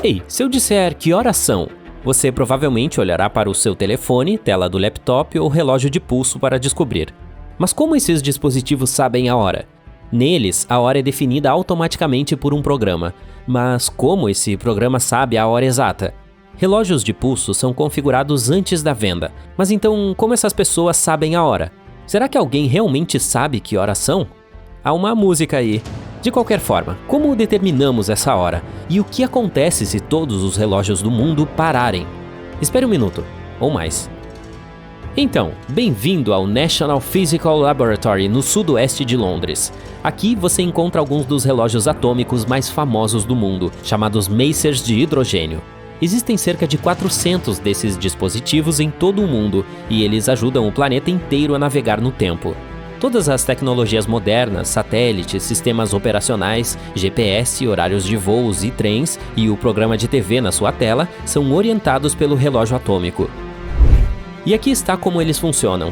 Ei, se eu disser que horas são, você provavelmente olhará para o seu telefone, tela do laptop ou relógio de pulso para descobrir. Mas como esses dispositivos sabem a hora? Neles, a hora é definida automaticamente por um programa. Mas como esse programa sabe a hora exata? Relógios de pulso são configurados antes da venda. Mas então, como essas pessoas sabem a hora? Será que alguém realmente sabe que horas são? Há uma música aí. De qualquer forma, como determinamos essa hora? E o que acontece se todos os relógios do mundo pararem? Espere um minuto, ou mais. Então, bem-vindo ao National Physical Laboratory no sudoeste de Londres. Aqui você encontra alguns dos relógios atômicos mais famosos do mundo, chamados Macers de hidrogênio. Existem cerca de 400 desses dispositivos em todo o mundo, e eles ajudam o planeta inteiro a navegar no tempo. Todas as tecnologias modernas, satélites, sistemas operacionais, GPS, horários de voos e trens e o programa de TV na sua tela são orientados pelo relógio atômico. E aqui está como eles funcionam.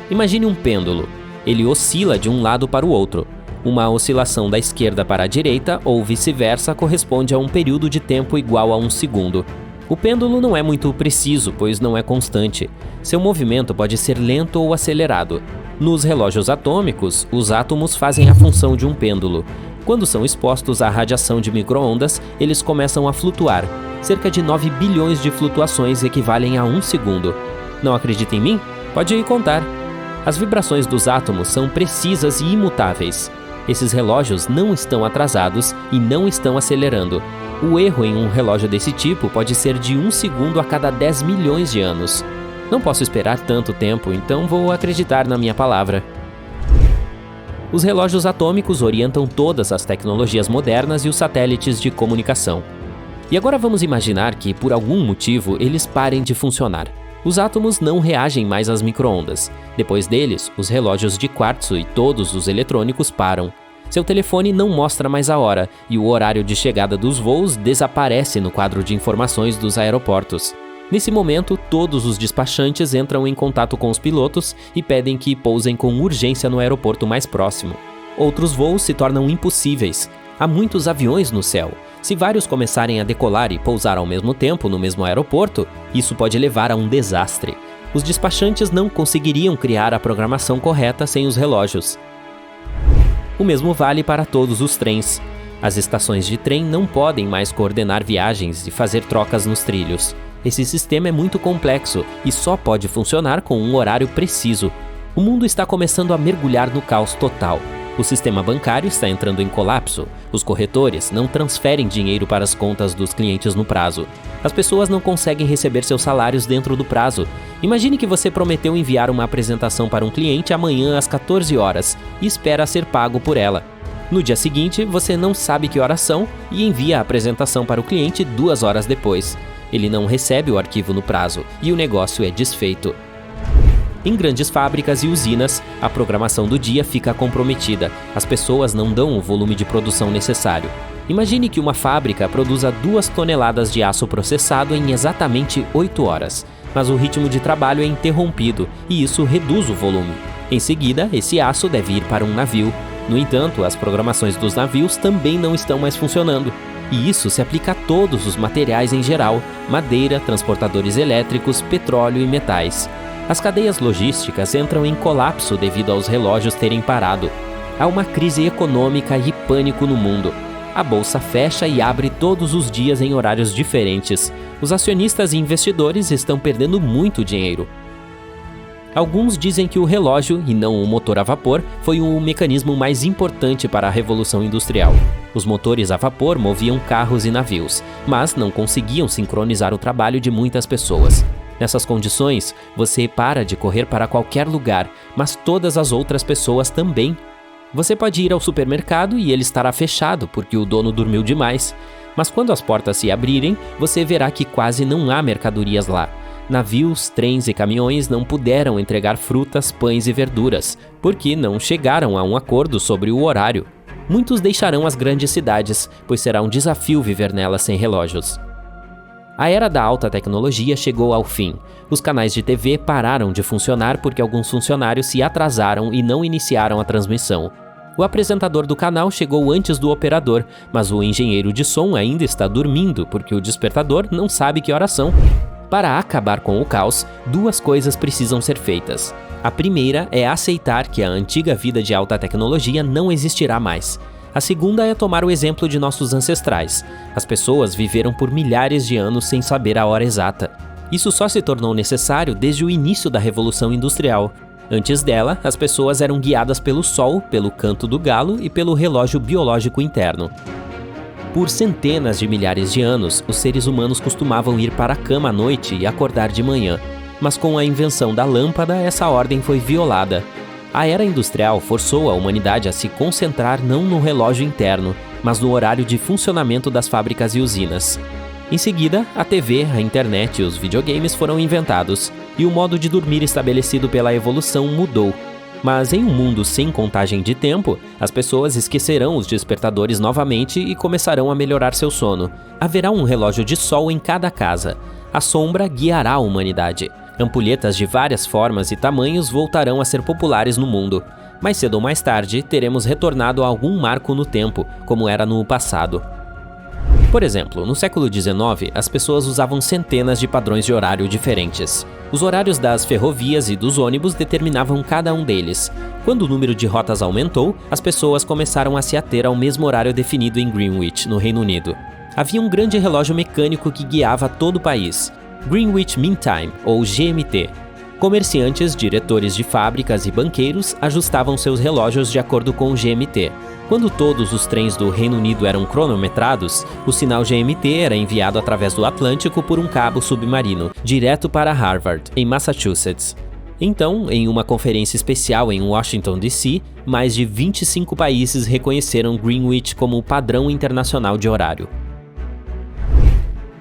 Imagine um pêndulo. Ele oscila de um lado para o outro. Uma oscilação da esquerda para a direita ou vice-versa corresponde a um período de tempo igual a 1 segundo. O pêndulo não é muito preciso, pois não é constante. Seu movimento pode ser lento ou acelerado. Nos relógios atômicos, os átomos fazem a função de um pêndulo. Quando são expostos à radiação de micro-ondas, eles começam a flutuar. Cerca de 9 bilhões de flutuações equivalem a 1 segundo. Não acredita em mim? Pode ir contar. As vibrações dos átomos são precisas e imutáveis. Esses relógios não estão atrasados e não estão acelerando. O erro em um relógio desse tipo pode ser de 1 segundo a cada 10 milhões de anos. Não posso esperar tanto tempo, então vou acreditar na minha palavra. Os relógios atômicos orientam todas as tecnologias modernas e os satélites de comunicação. E agora vamos imaginar que, por algum motivo, eles parem de funcionar. Os átomos não reagem mais às micro-ondas. Depois deles, os relógios de quartzo e todos os eletrônicos param. Seu telefone não mostra mais a hora e o horário de chegada dos voos desaparece no quadro de informações dos aeroportos. Nesse momento, todos os despachantes entram em contato com os pilotos e pedem que pousem com urgência no aeroporto mais próximo. Outros voos se tornam impossíveis. Há muitos aviões no céu. Se vários começarem a decolar e pousar ao mesmo tempo no mesmo aeroporto, isso pode levar a um desastre. Os despachantes não conseguiriam criar a programação correta sem os relógios. O mesmo vale para todos os trens. As estações de trem não podem mais coordenar viagens e fazer trocas nos trilhos. Esse sistema é muito complexo e só pode funcionar com um horário preciso. O mundo está começando a mergulhar no caos total. O sistema bancário está entrando em colapso. Os corretores não transferem dinheiro para as contas dos clientes no prazo. As pessoas não conseguem receber seus salários dentro do prazo. Imagine que você prometeu enviar uma apresentação para um cliente amanhã às 14 horas e espera ser pago por ela. No dia seguinte, você não sabe que horas são e envia a apresentação para o cliente 2 horas depois. Ele não recebe o arquivo no prazo e o negócio é desfeito. Em grandes fábricas e usinas, a programação do dia fica comprometida. As pessoas não dão o volume de produção necessário. Imagine que uma fábrica produza 2 toneladas de aço processado em exatamente 8 horas. Mas o ritmo de trabalho é interrompido e isso reduz o volume. Em seguida, esse aço deve ir para um navio. No entanto, as programações dos navios também não estão mais funcionando. E isso se aplica a todos os materiais em geral: madeira, transportadores elétricos, petróleo e metais. As cadeias logísticas entram em colapso devido aos relógios terem parado. Há uma crise econômica e pânico no mundo. A bolsa fecha e abre todos os dias em horários diferentes. Os acionistas e investidores estão perdendo muito dinheiro. Alguns dizem que o relógio, e não o motor a vapor, foi o mecanismo mais importante para a Revolução Industrial. Os motores a vapor moviam carros e navios, mas não conseguiam sincronizar o trabalho de muitas pessoas. Nessas condições, você para de correr para qualquer lugar, mas todas as outras pessoas também. Você pode ir ao supermercado e ele estará fechado porque o dono dormiu demais. Mas quando as portas se abrirem, você verá que quase não há mercadorias lá. Navios, trens e caminhões não puderam entregar frutas, pães e verduras, porque não chegaram a um acordo sobre o horário. Muitos deixarão as grandes cidades, pois será um desafio viver nelas sem relógios. A era da alta tecnologia chegou ao fim. Os canais de TV pararam de funcionar porque alguns funcionários se atrasaram e não iniciaram a transmissão. O apresentador do canal chegou antes do operador, mas o engenheiro de som ainda está dormindo porque o despertador não sabe que horas são. Para acabar com o caos, 2 coisas precisam ser feitas. A primeira é aceitar que a antiga vida de alta tecnologia não existirá mais. A segunda é tomar o exemplo de nossos ancestrais. As pessoas viveram por milhares de anos sem saber a hora exata. Isso só se tornou necessário desde o início da Revolução Industrial. Antes dela, as pessoas eram guiadas pelo sol, pelo canto do galo e pelo relógio biológico interno. Por centenas de milhares de anos, os seres humanos costumavam ir para a cama à noite e acordar de manhã. Mas com a invenção da lâmpada, essa ordem foi violada. A era industrial forçou a humanidade a se concentrar não no relógio interno, mas no horário de funcionamento das fábricas e usinas. Em seguida, a TV, a internet e os videogames foram inventados, e o modo de dormir estabelecido pela evolução mudou. Mas em um mundo sem contagem de tempo, as pessoas esquecerão os despertadores novamente e começarão a melhorar seu sono. Haverá um relógio de sol em cada casa. A sombra guiará a humanidade. Ampulhetas de várias formas e tamanhos voltarão a ser populares no mundo. Mais cedo ou mais tarde, teremos retornado a algum marco no tempo, como era no passado. Por exemplo, no século XIX, as pessoas usavam centenas de padrões de horário diferentes. Os horários das ferrovias e dos ônibus determinavam cada um deles. Quando o número de rotas aumentou, as pessoas começaram a se ater ao mesmo horário definido em Greenwich, no Reino Unido. Havia um grande relógio mecânico que guiava todo o país, Greenwich Mean Time, ou GMT. Comerciantes, diretores de fábricas e banqueiros ajustavam seus relógios de acordo com o GMT. Quando todos os trens do Reino Unido eram cronometrados, o sinal GMT era enviado através do Atlântico por um cabo submarino, direto para Harvard, em Massachusetts. Então, em uma conferência especial em Washington, D.C., mais de 25 países reconheceram Greenwich como o padrão internacional de horário.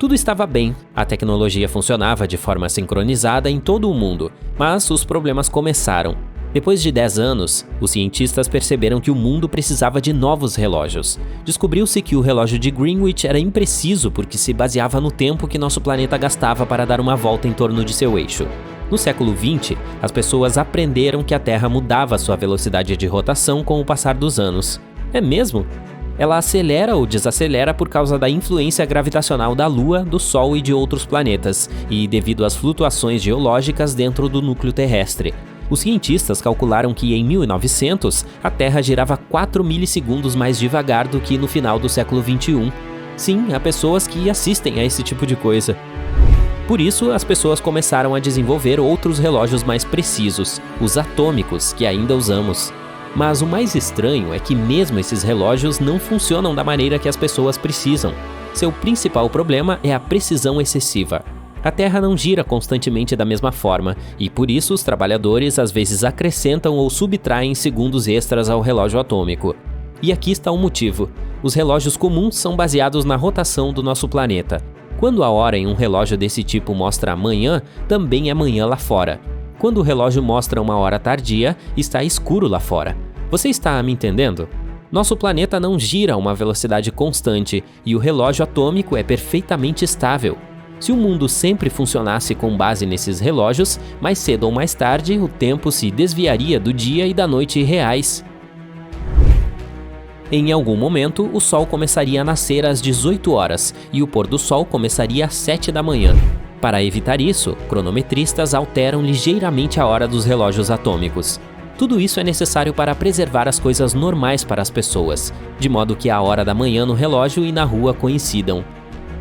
Tudo estava bem, a tecnologia funcionava de forma sincronizada em todo o mundo, mas os problemas começaram. Depois de 10 anos, os cientistas perceberam que o mundo precisava de novos relógios. Descobriu-se que o relógio de Greenwich era impreciso porque se baseava no tempo que nosso planeta gastava para dar uma volta em torno de seu eixo. No século XX, as pessoas aprenderam que a Terra mudava sua velocidade de rotação com o passar dos anos. É mesmo? Ela acelera ou desacelera por causa da influência gravitacional da Lua, do Sol e de outros planetas, e devido às flutuações geológicas dentro do núcleo terrestre. Os cientistas calcularam que em 1900, a Terra girava 4 milissegundos mais devagar do que no final do século XXI. Sim, há pessoas que assistem a esse tipo de coisa. Por isso, as pessoas começaram a desenvolver outros relógios mais precisos, os atômicos, que ainda usamos. Mas o mais estranho é que mesmo esses relógios não funcionam da maneira que as pessoas precisam. Seu principal problema é a precisão excessiva. A Terra não gira constantemente da mesma forma, e por isso os trabalhadores às vezes acrescentam ou subtraem segundos extras ao relógio atômico. E aqui está o motivo. Os relógios comuns são baseados na rotação do nosso planeta. Quando a hora em um relógio desse tipo mostra manhã, também é manhã lá fora. Quando o relógio mostra uma hora tardia, está escuro lá fora. Você está me entendendo? Nosso planeta não gira a uma velocidade constante, e o relógio atômico é perfeitamente estável. Se o mundo sempre funcionasse com base nesses relógios, mais cedo ou mais tarde o tempo se desviaria do dia e da noite reais. Em algum momento, o sol começaria a nascer às 18 horas e o pôr do sol começaria às 7 da manhã. Para evitar isso, cronometristas alteram ligeiramente a hora dos relógios atômicos. Tudo isso é necessário para preservar as coisas normais para as pessoas, de modo que a hora da manhã no relógio e na rua coincidam.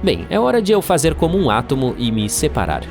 Bem, é hora de eu fazer como um átomo e me separar.